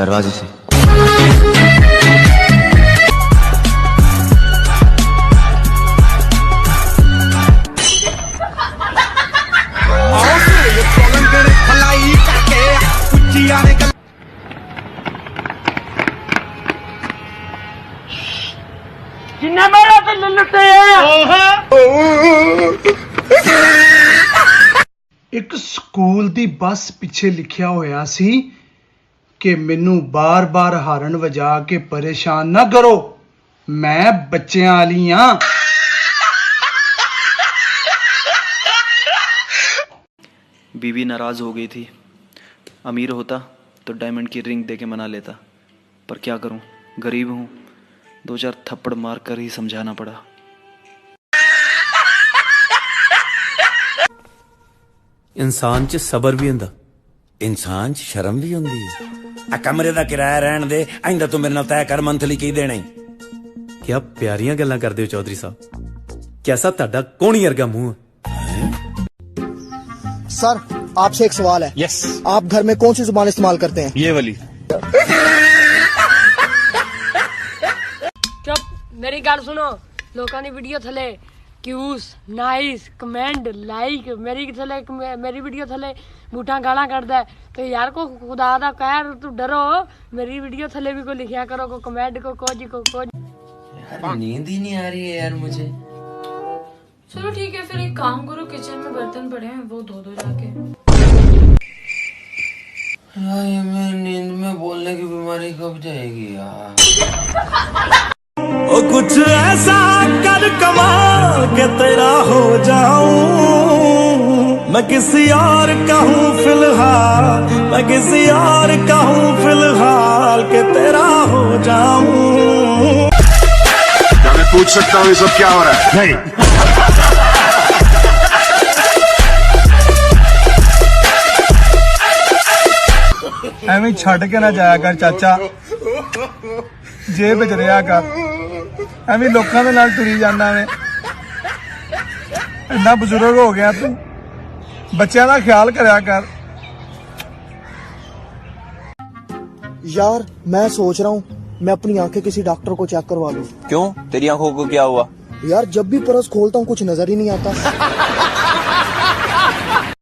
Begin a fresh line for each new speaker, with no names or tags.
दरवाजे से।
जिन्ने मेरा तो लुटे
ਇੱਕ ਸਕੂਲ ਦੀ ਬੱਸ ਪਿੱਛੇ ਲਿਖਿਆ ਹੋਇਆ ਸੀ ਕਿ ਮੈਨੂੰ ਬਾਰ-ਬਾਰ ਹਾਰਨ ਵਜਾ ਕੇ ਪਰੇਸ਼ਾਨ ਨਾ ਕਰੋ, ਮੈਂ ਬੱਚਿਆਂ ਵਾਲੀ ਆ।
बीवी नाराज हो गई थी। अमीर होता तो डायमंड की रिंग दे के मना लेता, पर क्या करूं, गरीब हूं। 2-4 थप्पड़ मार कर ही समझाना पड़ा।
इंसान च सबर भी हुंदा,
इंसान च शर्म भी हुंदी है। आ कमरे दा किराया रहन दे, आइंदा तू मेरे नाल तय कर मंथली की देना ही।
क्या प्यारियां गल्लां करदे हो चौधरी साहब। कैसा ताड़ा कोणी वर्गा मुंह है।
सर आपसे एक सवाल है।
यस।
आप घर में कौन सी जुबान इस्तेमाल करते हैं?
ये वाली।
चुप, मेरी गल सुनो। लोगों ने वीडियो थले क्यूस नाइस कमेंट लाइक मेरी थले मेरी वीडियो थले बूटा गाला करदा है, तो यार को खुदा दा कहर तू डरो, मेरी वीडियो थले भी को लिखा करो, को कमेंट को कुछ
यार नींद ही नहीं आ रही है यार मुझे।
चलो ठीक है, फिर एक काम करो, किचन में बर्तन पड़े हैं वो धो दो जाके।
यार ये मेरी नींद में बोलने की बीमारी कब जाएगी यार।
ओ कुछ ऐसा कर कमाल के तेरा हो जाऊं, मैं किसी और का हूँ फिलहाल, मैं किसी और का हूँ फिलहाल के तेरा हो जाऊं।
क्या मैं पूछ सकता हूँ ये सब क्या हो रहा है? नहीं।
ਐਵੇਂ ਛੱਡ ਕੇ ਨਾ ਜਾਇਆ ਕਰ ਚਾਚਾ, ਜੇਬ ਵਿੱਚ ਰਿਹਾ ਕਰ, ਐਵੇਂ ਲੋਕਾਂ ਦੇ ਨਾਲ ਤੁਰੀ ਜਾਂਦਾ ਵੇ। ਇੰਨਾ ਬਜ਼ੁਰਗ ਹੋ ਗਿਆ ਤੂੰ, ਬੱਚਿਆਂ ਦਾ ਖਿਆਲ ਕਰਿਆ ਕਰ।
यार मैं सोच रहा हूँ मैं अपनी आंखें किसी डॉक्टर को चेक करवा लूं।
क्यों, तेरी आंखों को क्या हुआ?
यार जब भी परस खोलता हूँ कुछ नजर ही नहीं आता।